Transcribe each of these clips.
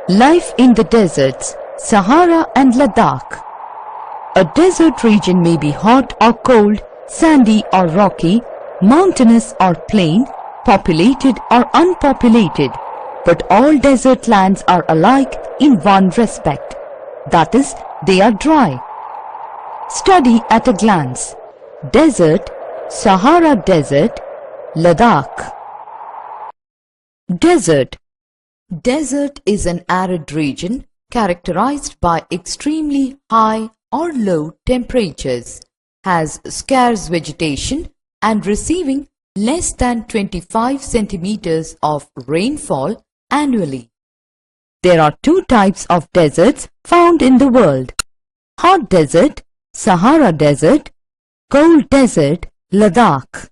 Life in the deserts, Sahara and Ladakh. A desert region may be hot or cold, sandy or rocky, mountainous or plain, populated or unpopulated, but all desert lands are alike in one respect, that is, they are dry. Study at a glance. Desert, Sahara Desert, Ladakh. Desert. Desert is an arid region characterized by extremely high or low temperatures, has scarce vegetation and receiving less than 25 centimeters of rainfall annually. There are two types of deserts found in the world: hot desert, Sahara Desert, cold desert, Ladakh.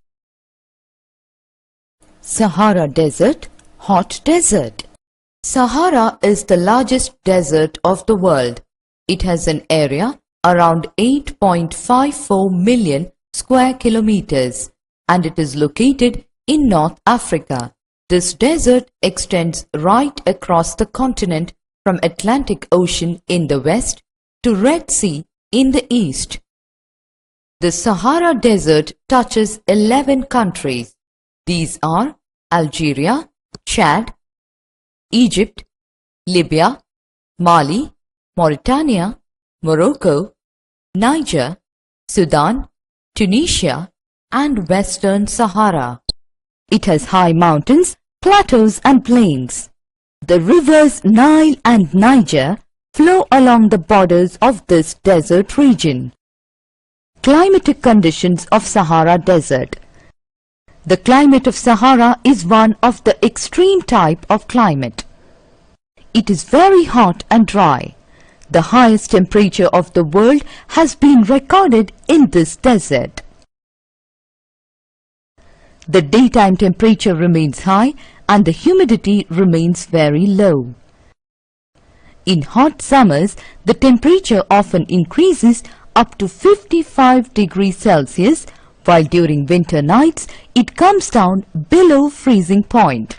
Sahara Desert, hot desert. Sahara is the largest desert of the world. It has an area around 8.54 million square kilometers and it is located in North Africa. This desert extends right across the continent from Atlantic Ocean in the west to Red Sea in the east. The Sahara Desert touches 11 countries. These are Algeria, Chad, Egypt, Libya, Mali, Mauritania, Morocco, Niger, Sudan, Tunisia, and Western Sahara. It has high mountains, plateaus and plains. The rivers Nile and Niger flow along the borders of this desert region. Climatic conditions of Sahara Desert. The climate of Sahara is one of the extreme type of climate. It is very hot and dry. The highest temperature of the world has been recorded in this desert. The daytime temperature remains high and the humidity remains very low. In hot summers, the temperature often increases up to 55 degrees Celsius, while during winter nights it comes down below freezing point.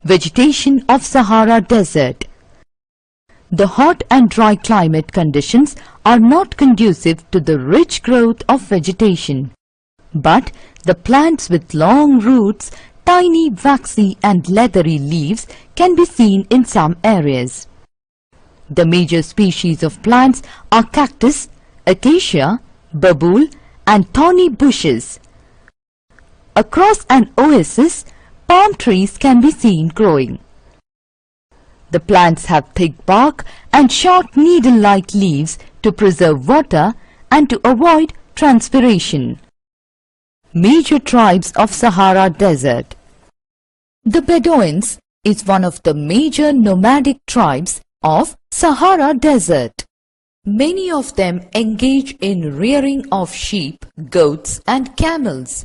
Vegetation of Sahara Desert. The hot and dry climate conditions are not conducive to the rich growth of vegetation, but the plants with long roots, tiny waxy and leathery leaves can be seen in some areas. The major species of plants are cactus, acacia, babool and thorny bushes. Across an oasis, palm trees can be seen growing. The plants have thick bark and short needle-like leaves to preserve water and to avoid transpiration. Major tribes of Sahara Desert. The Bedouins is one of the major nomadic tribes of Sahara Desert. Many of them engage in rearing of sheep, goats and camels.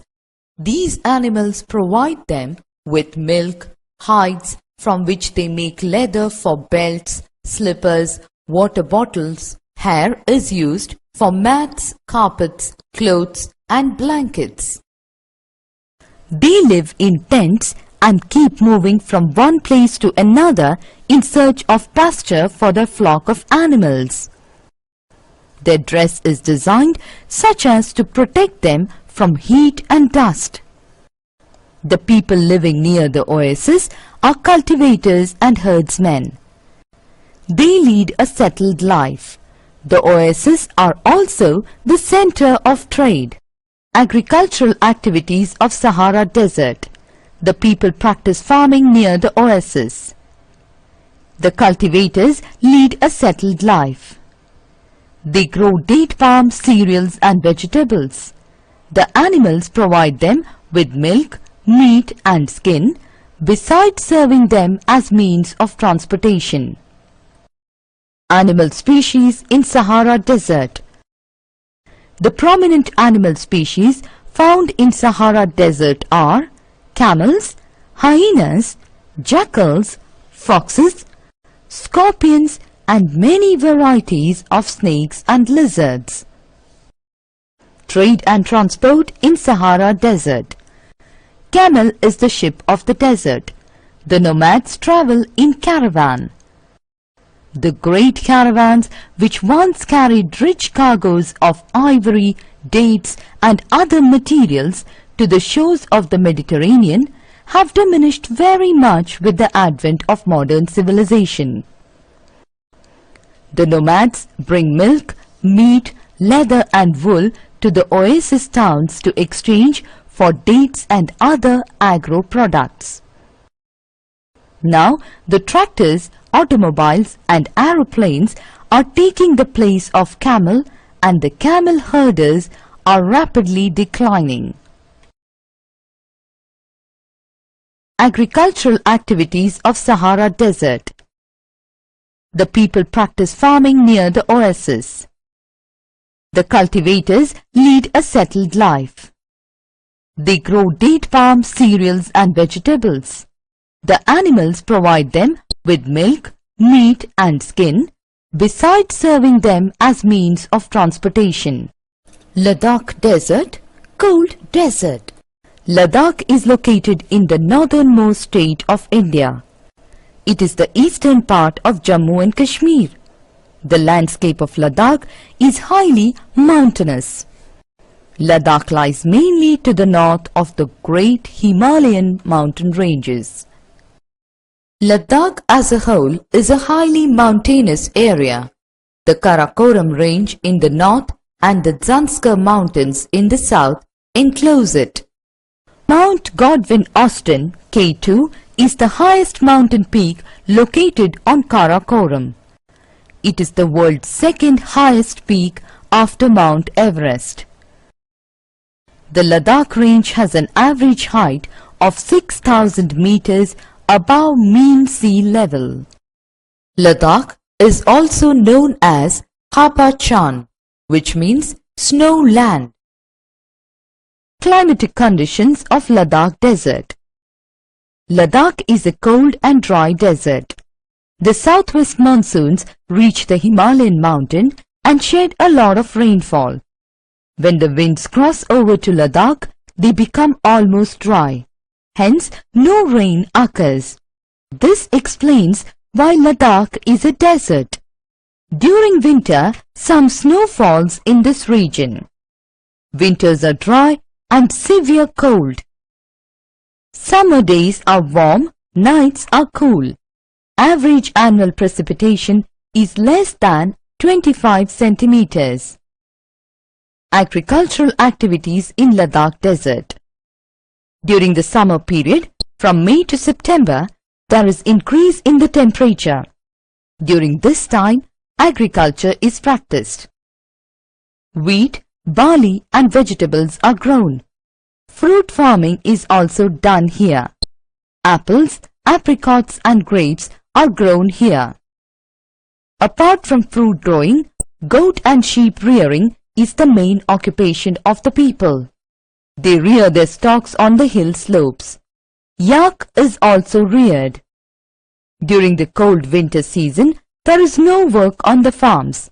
These animals provide them with milk, hides from which they make leather for belts, slippers, water bottles. Hair is used for mats, carpets, clothes and blankets. They live in tents and keep moving from one place to another in search of pasture for their flock of animals. Their dress is designed such as to protect them from heat and dust. The people living near the oasis are cultivators and herdsmen. They lead a settled life. The oases are also the center of trade. Agricultural activities of Sahara Desert. The people practice farming near the oasis. The cultivators lead a settled life. They grow date palm, cereals and vegetables. The animals provide them with milk, meat and skin, besides serving them as means of transportation. Animal species in Sahara Desert. The prominent animal species found in Sahara Desert are camels, hyenas, jackals, foxes, scorpions and many varieties of snakes and lizards. Trade and transport in Sahara Desert. Camel is the ship of the desert. The nomads travel in caravan. The great caravans which once carried rich cargoes of ivory, dates and other materials to the shores of the Mediterranean have diminished very much with the advent of modern civilization. The nomads bring milk, meat, leather and wool to the oasis towns to exchange for dates and other agro products. Now the tractors, automobiles and aeroplanes are taking the place of camel, and the camel herders are rapidly declining. Agricultural activities of Sahara Desert. The people practice farming near the oasis. The cultivators lead a settled life. They grow date palm, cereals and vegetables. The animals provide them with milk, meat and skin, besides serving them as means of transportation. Ladakh Desert, cold desert. Ladakh is located in the northernmost state of India. It is the eastern part of Jammu and Kashmir. The landscape of Ladakh is highly mountainous. Ladakh lies mainly to the north of the great Himalayan mountain ranges. Ladakh as a whole is a highly mountainous area. The Karakoram range in the north and the Zanskar mountains in the south enclose it. Mount Godwin Austen, K2, is the highest mountain peak located on Karakoram. It is the world's second highest peak after Mount Everest. The Ladakh range has an average height of 6,000 meters above mean sea level. Ladakh is also known as Hapachan, which means snow land. Climatic conditions of Ladakh Desert. Ladakh is a cold and dry desert. The southwest monsoons reach the Himalayan mountain and shed a lot of rainfall. When the winds cross over to Ladakh, they become almost dry. Hence, no rain occurs. This explains why Ladakh is a desert. During winter, some snow falls in this region. Winters are dry and severe cold. Summer days are warm, nights are cool. Average annual precipitation is less than 25 centimeters. Agricultural activities in Ladakh Desert. During the summer period, from May to September, there is increase in the temperature. During this time, agriculture is practiced. Wheat, barley and vegetables are grown. Fruit farming is also done here. Apples, apricots and grapes are grown here. Apart from fruit growing, goat and sheep rearing is the main occupation of the people. They rear their stocks on the hill slopes. Yak is also reared. During the cold winter season, there is no work on the farms.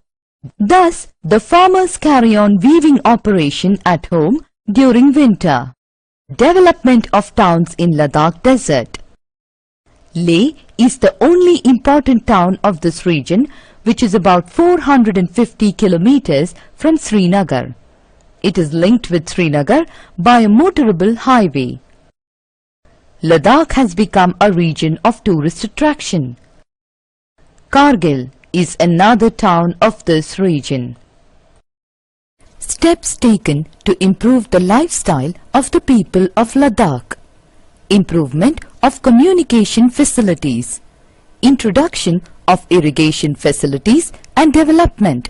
Thus, the farmers carry on weaving operation at home during winter. Development of towns in Ladakh Desert. Leh is the only important town of this region, which is about 450 kilometers from Srinagar. It is linked with Srinagar by a motorable highway. Ladakh has become a region of tourist attraction. Kargil is another town of this region. Steps taken to improve the lifestyle of the people of Ladakh. Improvement of communication facilities. Introduction of irrigation facilities and development.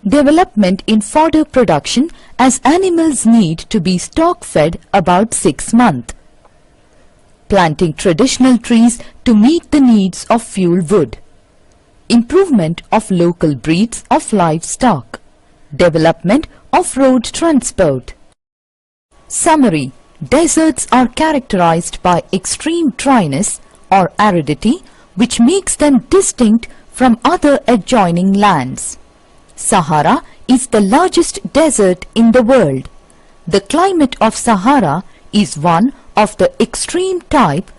Development in fodder production as animals need to be stock-fed about 6 months. Planting traditional trees to meet the needs of fuel wood. Improvement of local breeds of livestock. Development of road transport. Summary. Deserts are characterized by extreme dryness or aridity, which makes them distinct from other adjoining lands. Sahara is the largest desert in the world. The climate of Sahara is one of the extreme type